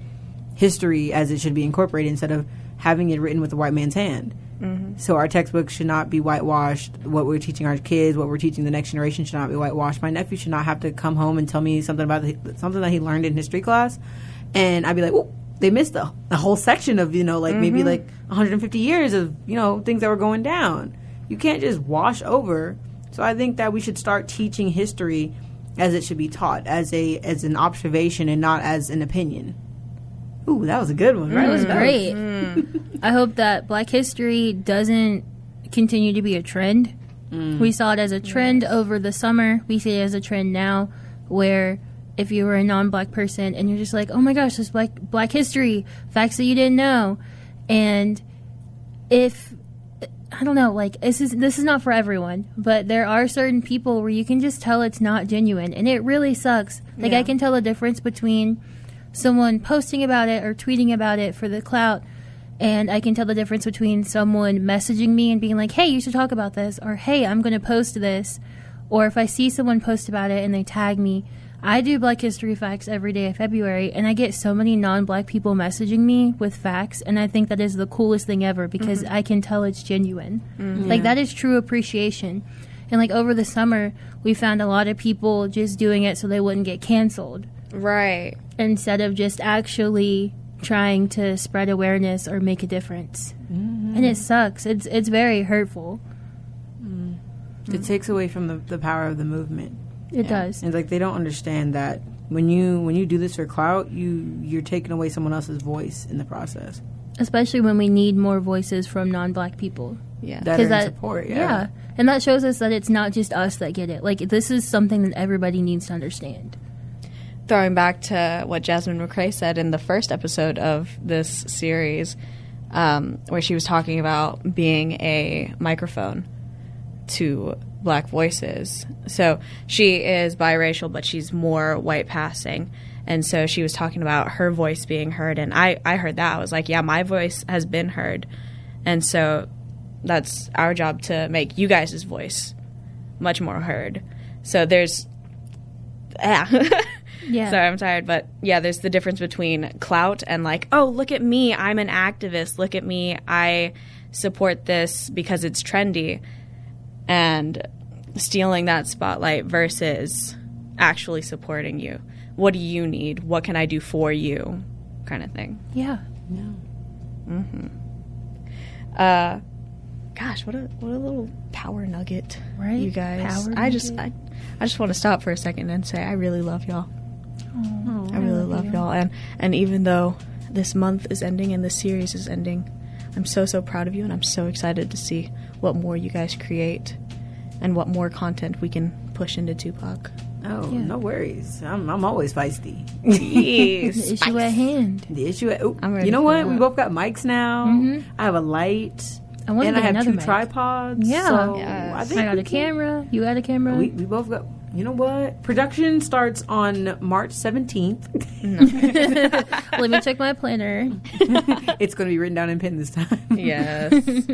history as it should be incorporated instead of having it written with the white man's hand. Mm-hmm. So our textbooks should not be whitewashed. What we're teaching our kids, what we're teaching the next generation should not be whitewashed. My nephew should not have to come home and tell me something about something that he learned in history class, and I'd be like, "Oh, they missed a whole section of maybe like 150 years of things that were going down." You can't just wash over. So I think that we should start teaching history as it should be taught, as an observation and not as an opinion. Ooh, that was a good one, right? That was great. I hope that Black history doesn't continue to be a trend. We saw it as a trend over the summer. We see it as a trend now, where if you were a non-Black person and you're just like, oh my gosh, this Black history, facts that you didn't know. And if, I don't know, like, this is not for everyone, but there are certain people where you can just tell it's not genuine, and it really sucks. Like, I can tell the difference between someone posting about it or tweeting about it for the clout, and I can tell the difference between someone messaging me and being like, hey, you should talk about this, or hey, I'm going to post this, or if I see someone post about it and they tag me. I do Black History Facts every day of February, and I get so many non-Black people messaging me with facts, and I think that is the coolest thing ever, because I can tell it's genuine. Like, that is true appreciation. And, like, over the summer, we found a lot of people just doing it so they wouldn't get canceled. Right. Instead of just actually trying to spread awareness or make a difference. And it sucks. It's very hurtful. It takes away from the power of the movement. It does. And like, they don't understand that when you do this for clout, you're taking away someone else's voice in the process. Especially when we need more voices from non-Black people. Yeah. That are in support. Yeah. And that shows us that it's not just us that get it. Like, this is something that everybody needs to understand. Throwing back to what Jasmine McCrae said in the first episode of this series, where she was talking about being a microphone to Black voices. So she is biracial, but she's more white passing. And so she was talking about her voice being heard. And I heard that. I was like, yeah, my voice has been heard. And so that's our job, to make you guys' voice much more heard. So there's... Yeah. Sorry, I'm tired. But yeah, there's the difference between clout and like, oh, look at me, I'm an activist. Look at me, I support this because it's trendy. And stealing that spotlight versus actually supporting you. What do you need? What can I do for you? Kind of thing. Yeah. Gosh, what a little power nugget, right? You guys. I just want to stop for a second and say I really love y'all. Oh, I really love y'all. And even though this month is ending and this series is ending, I'm so proud of you, and I'm so excited to see what more you guys create and what more content we can push into Tupac. Oh, yeah. No worries. I'm always feisty. The issue at hand. The issue at... You know what? We both got mics now. I have a light. And I have 2 tripods. Yeah. So yes. I think I got a camera. You got a camera. We both got... You know what? Production starts on March 17th. Let me check my planner. It's going to be written down in pen this time. Yes.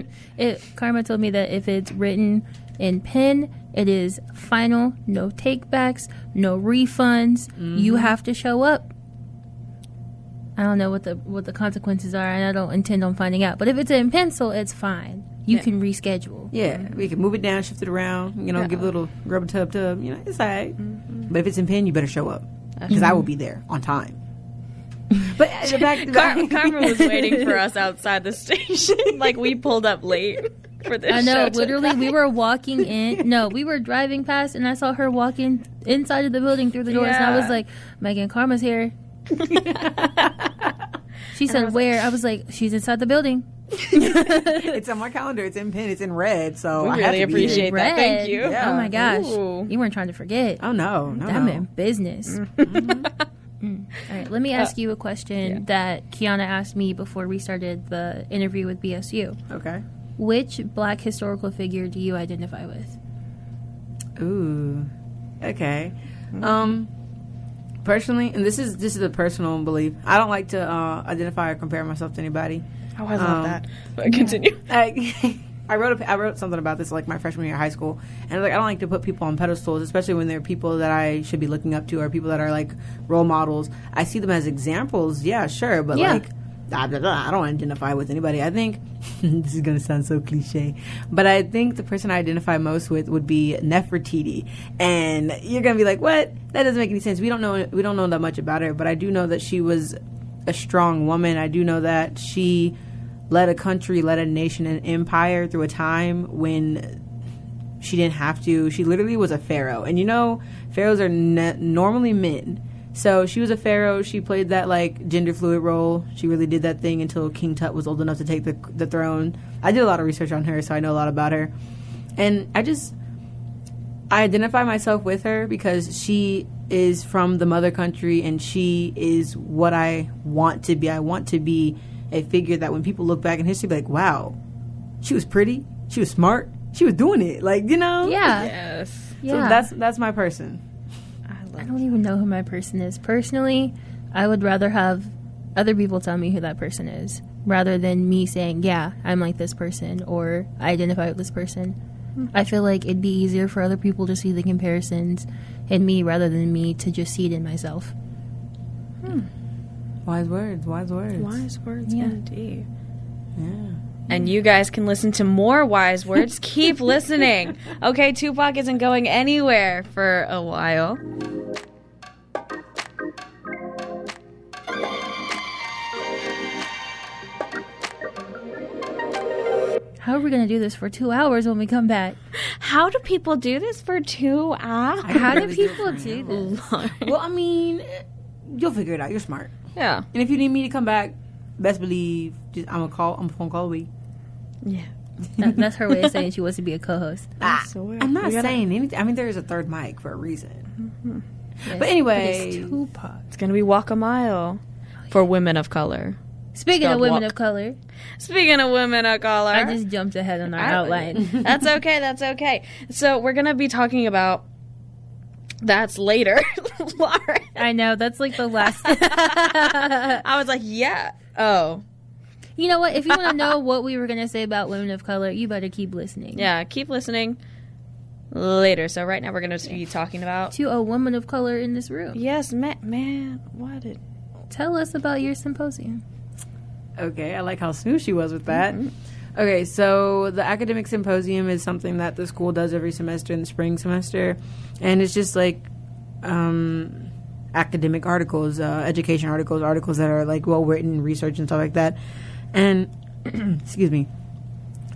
Karma told me that if it's written in pen, it is final, no takebacks, no refunds. You have to show up. I don't know what the consequences are, and I don't intend on finding out. But if it's in pencil, it's fine. You can reschedule. Yeah, we can move it down, shift it around, give a little rubber tub, it's all right. But if it's in pen, you better show up, because I will be there on time. But Karma was waiting for us outside the station. Like, we pulled up late for this I know, show literally, tonight. we were walking in. No, we were driving past, and I saw her walking inside of the building through the doors, and I was like, Megan, Karma's here. She said, where? I was like, she's inside the building. It's on my calendar. It's in pen. It's in red. So we I really have to appreciate be that. Thank you. Yeah. Oh my gosh. Ooh. You weren't trying to forget. Oh no. That meant business. All right, let me ask you a question that Kiana asked me before we started the interview with BSU. Okay. Which Black historical figure do you identify with? Ooh. Okay. personally, and this is a personal belief, I don't like to identify or compare myself to anybody. Oh, I love that. But continue. I wrote something about this like my freshman year of high school, and like I don't like to put people on pedestals, especially when they're people that I should be looking up to or people that are like role models. I see them as examples, yeah, sure, but like I don't identify with anybody. I think this is gonna sound so cliche, but I think the person I identify most with would be Nefertiti, and you're gonna be like, what? That doesn't make any sense. We don't know that much about her, but I do know that she was a strong woman. I do know that she led a country, led a nation, an empire through a time when she didn't have to. She literally was a pharaoh. And you know, pharaohs are normally men. So she was a pharaoh. She played that like gender fluid role. She really did that thing until King Tut was old enough to take the throne. I did a lot of research on her, so I know a lot about her. And I identify myself with her because she is from the mother country and she is what I want to be. I want to be a figure that when people look back in history, be like, wow, she was pretty, she was smart, she was doing it. Like, you know? Yeah. Yes. Yeah. So that's my person. I don't even know who my person is. Personally, I would rather have other people tell me who that person is rather than me saying, yeah, I'm like this person or I identify with this person. I feel like it'd be easier for other people to see the comparisons in me rather than me to just see it in myself. Wise words. Wise words, Yeah. indeed. Yeah. And you guys can listen to more wise words. Keep listening. Okay, Tupac isn't going anywhere for a while. How are we going to do this for 2 hours when we come back? How do people do this for 2 hours? How do people do this? Well, I mean, you'll figure it out. You're smart. Yeah. And if you need me to come back, best believe I'm a phone call away. Yeah. That's her way of saying she wants to be a co-host. I'm not saying anything. I mean, there is a third mic for a reason. Yes, But anyway, it's Tupac. It's going to be Walk a Mile for women of color. Speaking of Spelled women walk. of color, Speaking of women of color. I just jumped ahead on our outline. That's okay. That's okay. So we're going to be talking about that's later. Laura. I know, that's like the last. I was like, yeah. Oh. You know what? If you want to know what we were going to say about women of color, you better keep listening. Yeah, keep listening later. So right now we're going to be talking about... To a woman of color in this room. Yes, man. What did... Tell us about your symposium. okay, I like how smooth she was with that. Okay, so the academic symposium is something that the school does every semester in the spring semester. And it's just like academic articles, education articles that are like well-written, research and stuff like that. And, excuse me.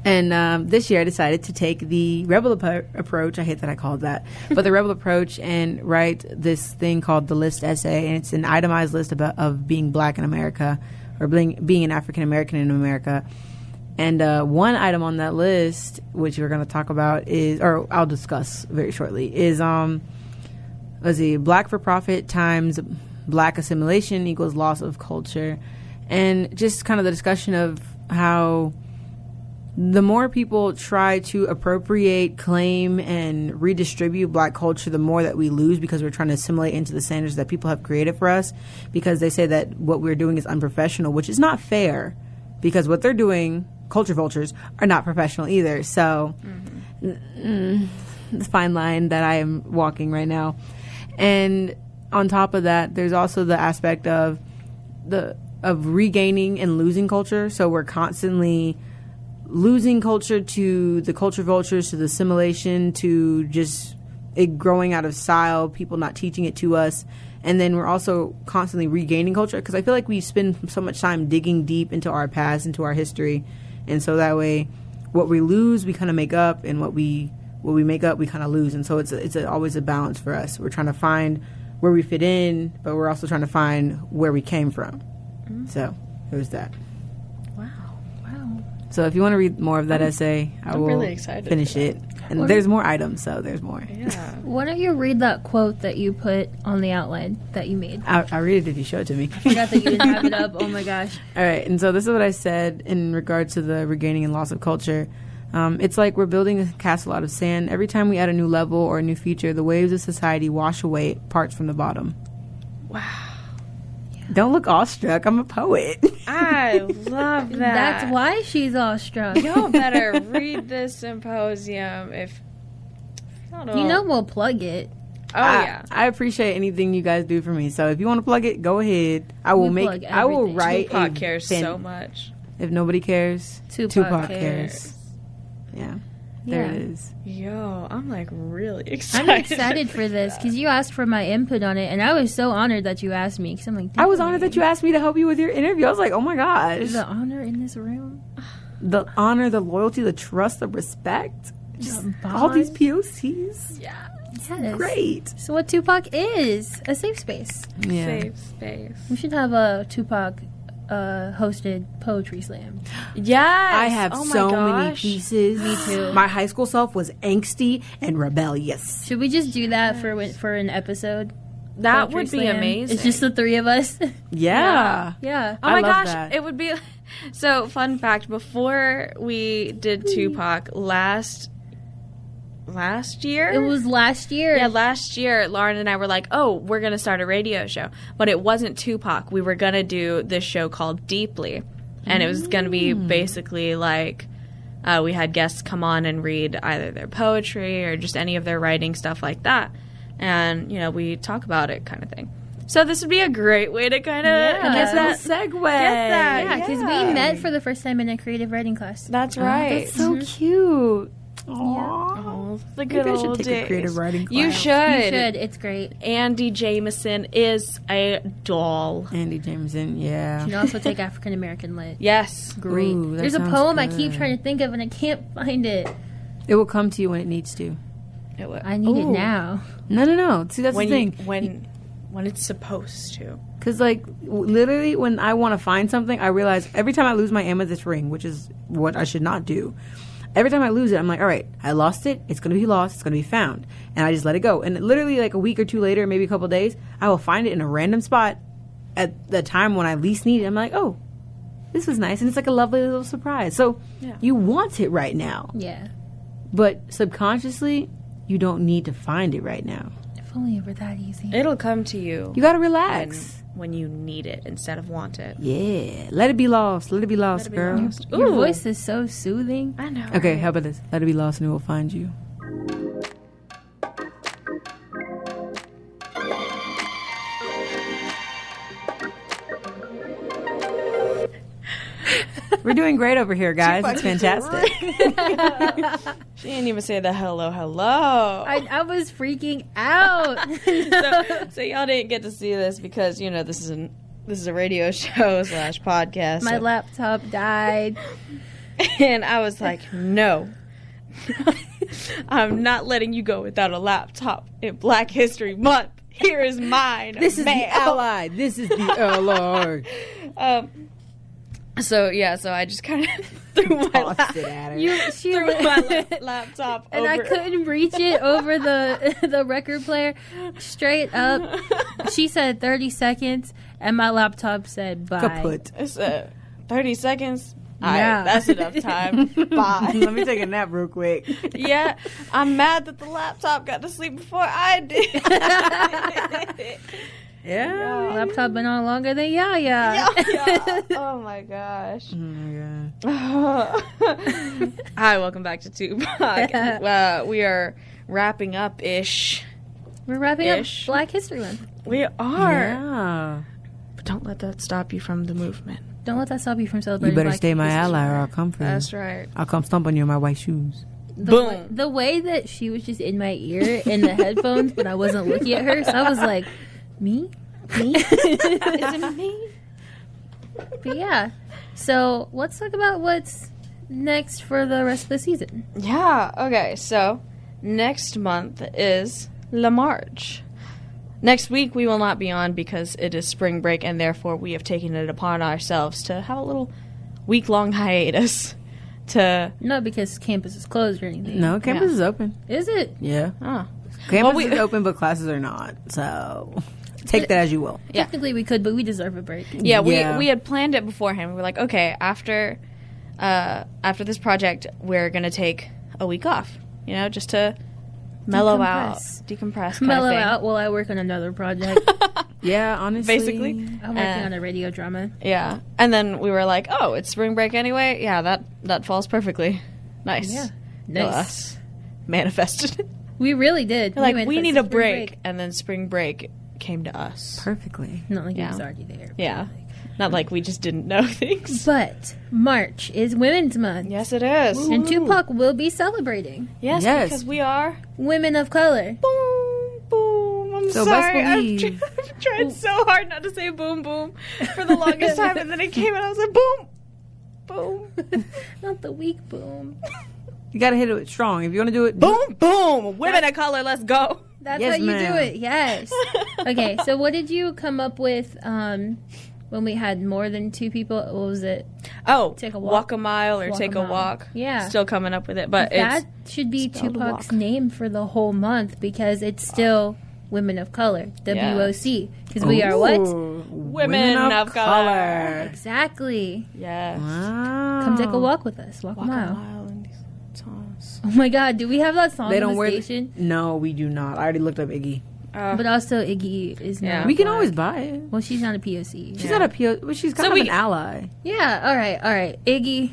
And this year I decided to take the rebel approach. I hate that I called that. But the rebel approach and write this thing called the list essay. And it's an itemized list of being black in America or being an African American in America. And one item on that list, which we're going to talk about is, or I'll discuss very shortly, is, let's see, black for profit times black assimilation equals loss of culture. And just kind of the discussion of how the more people try to appropriate, claim, and redistribute black culture, the more that we lose because we're trying to assimilate into the standards that people have created for us because they say that what we're doing is unprofessional, which is not fair because what they're doing, culture vultures, are not professional either. So the fine line that I am walking right now. And on top of that, there's also the aspect of regaining and losing culture. So we're constantly losing culture to the culture vultures, to the assimilation, to just it growing out of style, people not teaching it to us. And then we're also constantly regaining culture because I feel like we spend so much time digging deep into our past, into our history. And so that way, what we lose, we kind of make up, and what we make up, we kind of lose. And so it's always a balance for us. We're trying to find where we fit in, but we're also trying to find where we came from. So there's that. Wow. So if you want to read more of that essay, I will really excited finish for it. And there's more items, so there's more. Yeah. Why don't you read that quote that you put on the outline that you made? I'll read it if you show it to me. I forgot that you didn't have it up. Oh my gosh. All right, and so this is what I said in regard to the regaining and loss of culture. It's like we're building a castle out of sand. Every time we add a new level or a new feature, the waves of society wash away parts from the bottom. Wow. Don't look awestruck. I'm a poet. I love that. That's why she's awestruck. Y'all better read this symposium if I don't know. You know we'll plug it. Oh yeah. I appreciate anything you guys do for me. So if you want to plug it, go ahead. I will plug I will everything. write. Tupac cares so much. If nobody cares, Tupac cares. Yeah. There it is. Yo, I'm like really excited. I'm excited for this because you asked for my input on it, and I was so honored that you asked me. Because I'm like, I was honored that you asked me to help you with your interview. I was like, oh my gosh. The honor in this room. The honor, the loyalty, the trust, the respect. Just all these POCs. Yeah. Yes. Great. So what Tupac is a safe space. Yeah. Safe space. We should have a Tupac hosted poetry slam. Yes. I have oh my so many gosh. pieces. Me too. My high school self was angsty and rebellious. Should we just do that for an episode? That Poetry would be slam? amazing. It's just the three of us. Yeah. Yeah. Oh my I love gosh, that. it would be so fun fact, before we did Tupac last year? It was last year. Yeah, last year, Lauren and I were like, oh, we're going to start a radio show. But it wasn't Tupac. We were going to do this show called Deeply. And it was going to be basically like we had guests come on and read either their poetry or just any of their writing, stuff like that. And, you know, we talk about it kind of thing. So this would be a great way to kind of Yeah. get that. segue. Get that. Yeah, because we met for the first time in a creative writing class. That's right. That's so cute. Aww. Oh, the Maybe good I should old take days. a creative writing class. You You should. should. It's great. Andy Jameson is a doll. Andy Jameson, yeah. You can also take African American lit. Yes. Great. Ooh, that There's a sounds poem I good. keep trying to think of and I can't find it. It will come to you when it needs to. It would. I need it Ooh. now. No. See, that's When the you, thing. when it's supposed to. Because, like, literally, when I want to find something, I realize every time I lose my amethyst ring, which is what I should not do, every time I lose it, I'm like, all right, I lost it. It's going to be lost. It's going to be found. And I just let it go. And literally, like, a week or two later, maybe a couple days, I will find it in a random spot at the time when I least need it. I'm like, oh, this was nice. And it's like a lovely little surprise. So you want it right now. Yeah. But subconsciously, you don't need to find it right now. If only it were that easy. It'll come to you You got to relax. when you need it instead of want it. Yeah. Let it be lost. Let it be lost, girl. Your Ooh. voice is so soothing. I know. Okay, right? how about this? Let it be lost and it will find you. We're doing great over here, guys. It's fantastic. She didn't even say the hello. I was freaking out. So y'all didn't get to see this because, you know, this is a radio show / podcast. My so- laptop died. And I was like, no. I'm not letting you go without a laptop in Black History Month. Here is mine. This is ma'am. the ally. This is the ally. So I just kind of threw my Tossed it at her. threw my laptop And over. I couldn't reach it over the record player straight up. She said 30 seconds, and my laptop said bye. Kaput. It's 30 seconds. Yeah. All right, that's enough time. Bye. Let me take a nap real quick. Yeah, I'm mad that the laptop got to sleep before I did. Yeah. Laptop been on longer than Yaya. Oh my gosh. Oh my God. Hi, welcome back to Tupac. We are wrapping up ish. We're wrapping Ish. up Black History Month. We are. Yeah. But don't let that stop you from the movement. Don't let that stop you from You celebrating better Black stay my History ally or Month. I'll come for you. That's right. I'll come stomp on you in my white shoes. Boom. The way that she was just in my ear in the headphones, but I wasn't looking at her, so I was like, me? Is it me? But yeah. So let's talk about what's next for the rest of the season. Yeah. Okay. So next month is La Marche. Next week we will not be on because it is spring break, and therefore we have taken it upon ourselves to have a little week-long hiatus. No, because campus is closed or anything. No, campus is open. Is it? Yeah. Oh. Campus is open, but classes are not. So take that as you will. Yeah. Technically we could, but we deserve a break. Yeah, Yeah. we had planned it beforehand. We were like, okay, after this project, we're gonna take a week off. You know, just to mellow out, decompress, kind Mellow of thing. out while I work on another project. Yeah, honestly. Basically. I'm working on a radio drama. Yeah. And then we were like, oh, it's spring break anyway? Yeah, that falls perfectly. Nice. Yeah. Go Nice. us. Manifested it. We really did. We're like, we manifested need a spring break. And then spring break came to us. Perfectly. Not like Yeah. it was already there. Yeah. Not like we just didn't know things. But March is Women's Month. Yes, it is. And Tupac will be celebrating Yes, Yes. because we are. women of color. Boom, boom. I'm So best sorry. believe. I've tried so hard not to say boom, boom for the longest time. And then it came and I was like, boom, boom. Not the weak boom. You gotta hit it strong. If you want to do it, Boom, boom. Women of color, let's go. That's Yes, how you ma'am. do it. Yes. Okay, so what did you come up with when we had more than 2 people? What was it? Oh, Take a walk walk. a mile or Walk take a a mile. walk. Yeah. Still coming up with it. But That it's should be spelled Tupac's walk. name for the whole month because it's still women of color. WOC. Because we are what? Ooh, Women of color. Exactly. Yes. Wow. Come take a walk with us. Walk a Walk a mile. mile in these songs. Oh my god, do we have that song They on don't the wear. station? No, we do not. I already looked up Iggy. But also Iggy is not. Yeah. We can black. always buy it. Well, she's not a POC. She's not a PO, but she's kind So of we- an ally. Yeah, all right. Iggy,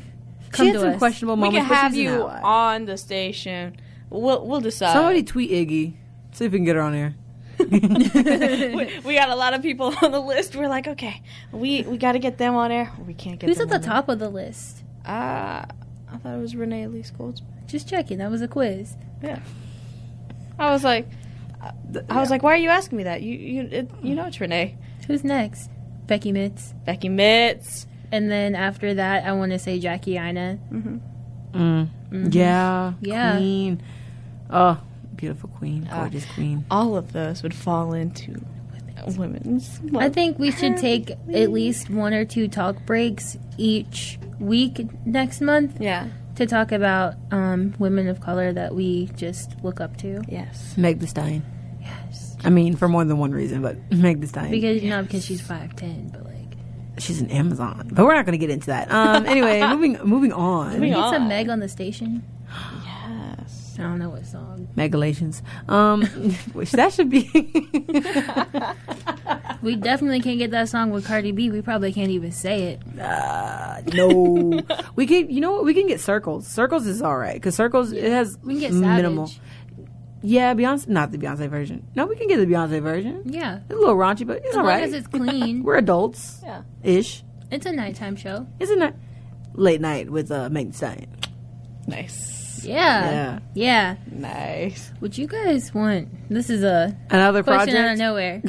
come She had to some us. questionable We moments. can but have she's an you ally. on the station. We'll decide. Somebody tweet Iggy. See if we can get her on here. we got a lot of people on the list. We're like, okay, we got to get them on air. We can't get Who's them at the on top of the list? air. I thought it was Renee Elise Goldsman. Just checking. That was a quiz. Yeah. I was like, why are you asking me that? You know it's Renee. Who's next? Becky Mitz. Becky Mitz. And then after that, I want to say Jackie Ina. Yeah. Yeah. Queen. Oh, beautiful queen. Gorgeous queen. All of those would fall into women's. I think we should take at least 1 or 2 talk breaks each week next month Yeah. to talk about women of color that we just look up to. Yes. Meg Thee Stallion. Yes. I mean, for more than one reason, but Meg Thee Stallion. Because not because she's 5'10", but like She's an Amazon. But we're not going to get into that. Anyway, moving on. we get some on. Meg on the station. Yes. I don't know what song. Megalations. Which that should be. We definitely can't get that song with Cardi B. We probably can't even say it. No. We can, you know what? We can get Circles. Circles is all right. Because Circles, it has We can get Savage. minimal. Yeah, Beyonce. Not the Beyonce version. No, we can get the Beyonce version. Yeah. It's a little raunchy, but it's As all long right. as it's clean. We're adults. Yeah. Ish. It's a nighttime show. Isn't it? Late night with Meg Thee Stallion. Nice. Yeah. Yeah. Nice. What you guys want? This is a Another question out of project. nowhere.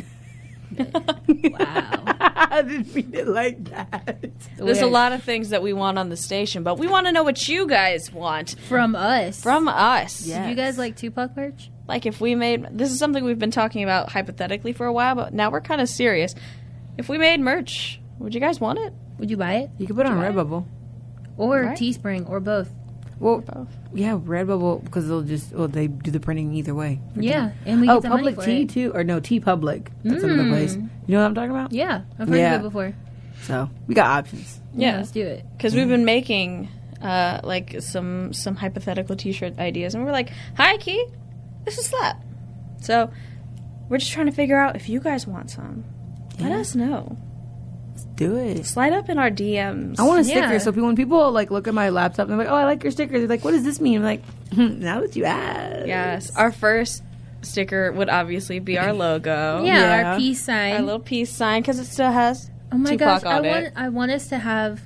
Wow. I didn't mean it like that. There's a lot of things that we want on the station, but we want to know what you guys want From us. from us. Yeah. Do you guys like Tupac merch? Like if we made, this is something we've been talking about hypothetically for a while, but now we're kind of serious. If we made merch, would you guys want it? Would you buy it? You can put it on Redbubble. Or Right. Teespring or both? Well, Both. yeah, Redbubble because they do the printing either way. Yeah. And we Oh, get the money Public for Tea it. too, or no, Tea Public. That's another place. You know what I'm talking about? Yeah. I've heard Yeah. of it before. So we got options. Yeah. Let's do it. Because we've been making like some hypothetical T-shirt ideas, and we're like, "Hi, Key, this is slap." So we're just trying to figure out if you guys want some. Let us know. Do it. Slide up in our DMs. I want a Yeah. sticker. So when people like look at my laptop, they're like, "Oh, I like your sticker." They're like, "What does this mean?" I'm like, "Now that you ask." Yes, our first sticker would obviously be our logo. Yeah, Yeah. our peace sign. Our little peace sign, because it still has Oh my Tupac gosh, on it. I want us to have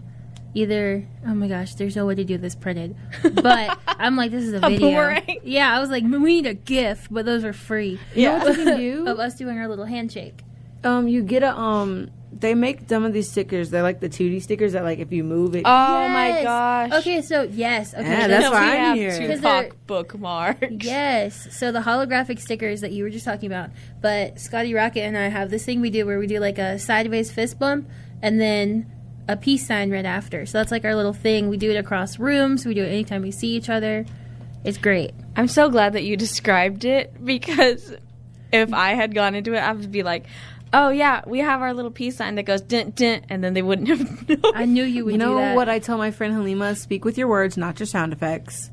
either. Oh my gosh, there's no way to do this printed, but I'm like, this is a video. boomerang? Yeah, I was like, we need a GIF, but those are free. You know what you can do? Of us doing our little handshake. You get a They make some of these stickers. They're like the 2D stickers that like if you move it. Oh my Yes. gosh. Okay, so yes, okay, Yeah, that's we why I'm have here. 'Cause they're- Tupac bookmarks. yes. So the holographic stickers that you were just talking about, but Scotty Rocket and I have this thing we do where we do like a sideways fist bump and then a peace sign right after. So that's like our little thing. We do it across rooms. We do it anytime we see each other. It's great. I'm so glad that you described it, because if I had gone into it, I would be like, oh yeah, we have our little peace sign that goes dint dint, and then they wouldn't have known. I knew you would You do know that. what I tell my friend Halima? Speak with your words, not your sound effects.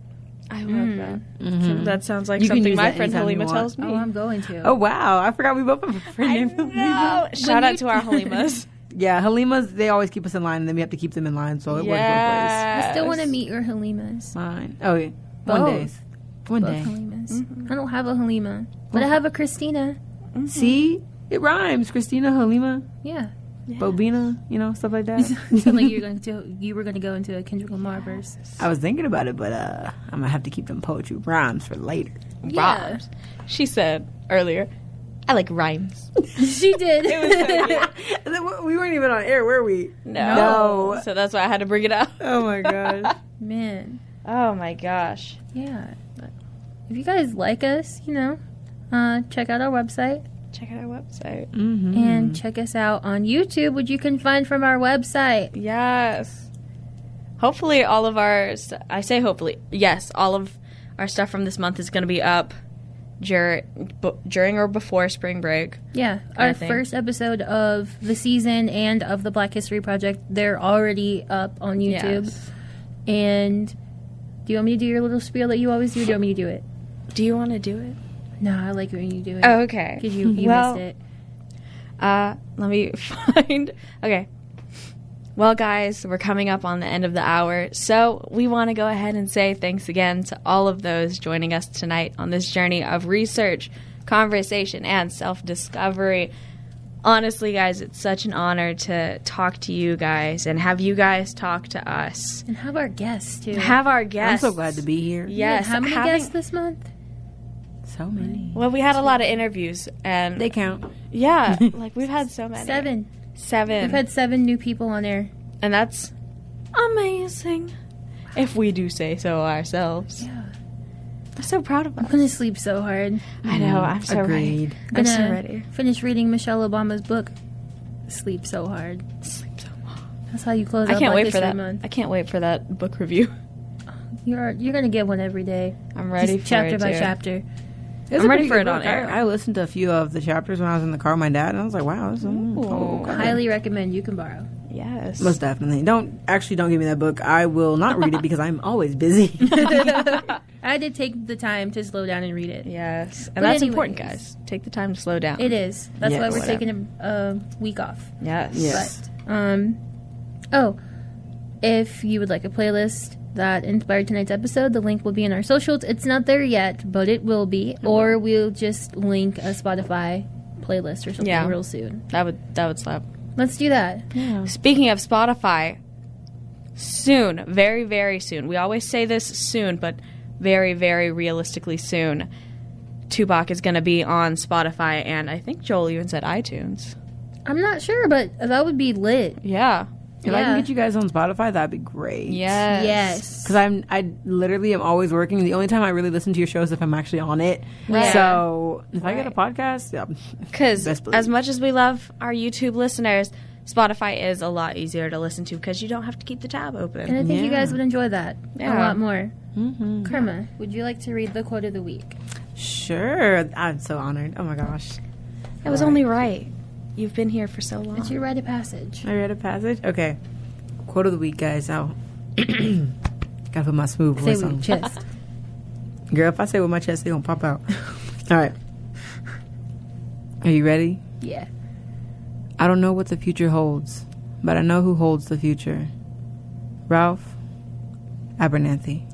I love that. Mhm. That sounds like You can something use my that friend anytime you Halima want. tells me. Oh, I'm going to. Oh wow! I forgot we both have a friend named Halima. Shout out to our Halimas. Yeah, Halimas. They always keep us in line, and then we have to keep them in line. So it works both ways. I still want to meet your Halimas. Fine. Oh yeah. Both. One Both day. Halimas. I don't have a Halima, but I have a Christina. See, it rhymes. Christina, Halima, Yeah. Bobina. You know, stuff like that. You sound like you were going to go into a Kendrick Lamar verse. I was thinking about it, but I'm gonna have to keep them poetry rhymes for later. Yeah. Rhymes. She said earlier, I like rhymes. She did. And then we weren't even on air, were we? No. So that's why I had to bring it up. Oh my gosh. Man. Oh my gosh. Yeah. If you guys like us, check out our website Check out our website. and check us out on YouTube, which you can find from our website. Yes. Hopefully all of our, I say hopefully, yes, all of our stuff from this month is going to be up during or before spring break. Yeah. Our first episode of the season and of the Black History Project, they're already up on YouTube. Yes. And do you want me to do your little spiel that you always do, or do you want me to do it? Do you want to do it? No, I like when you do it. Oh, okay. Because you Well, missed it. Let me find. Okay. Well, guys, we're coming up on the end of the hour, so we want to go ahead and say thanks again to all of those joining us tonight on this journey of research, conversation, and self-discovery. Honestly, guys, it's such an honor to talk to you guys and have you guys talk to us. And have our guests, too. Have our guests. I'm so glad to be here. Yes. How many guests this month? So many. Well, we had a lot of interviews, and They count. yeah, like we've had so many. 7. Seven. We've had 7 new people on air. And that's amazing. If we do say so ourselves. Yeah. I'm so proud of I'm us. going to sleep so hard. I know. I'm so Agreed. ready. I'm so Gonna ready. Finish reading Michelle Obama's book. Sleep so hard. Sleep so long. That's how you close I out can't Black wait for History that. Month. I can't wait for that book review. You're gonna get one every day. I'm ready Just for chapter it, by dude. chapter. It's I'm a ready pretty for good it on book. air. I listened to a few of the chapters when I was in the car with my dad, and I was like, wow, this is okay. Highly recommend. You can borrow. Yes. Most definitely. Don't give me that book. I will not read it because I'm always busy. I had to take the time to slow down and read it. Yes. And But that's important, anyways. guys. Take the time to slow down. It is. That's Yeah, why we're whatever. taking a week off. Yes. Yes. But, if you would like a playlist that inspired tonight's episode, the link will be in our socials. It's not there yet, but it will be. Or we'll just link a Spotify playlist or something real soon. That would slap. Let's do that. Speaking of Spotify, soon, very, very soon. We always say this soon, but very, very realistically soon, Tupac is going to be on Spotify, and I think Joel even said iTunes. I'm not sure, but that would be lit. Yeah. If I can get you guys on Spotify, that'd be great. Yes. Yes. Because I literally am always working. The only time I really listen to your show is if I'm actually on it. Right. So if I get a podcast, yeah. Because Best believe. as much as we love our YouTube listeners, Spotify is a lot easier to listen to because you don't have to keep the tab And open. I think you guys would enjoy that a Yeah. lot more. Karma, would you like to read the quote of the week? Sure. I'm so honored. Oh my gosh. It was only right. You've been here for so long. It's your rite of passage. I read a passage. Okay. Quote of the week, guys. Gotta put my smooth Say voice with on. your chest. Girl, if I say it with my chest, they gonna pop out. All right. Are you ready? Yeah. I don't know what the future holds, but I know who holds the future. Ralph Abernathy.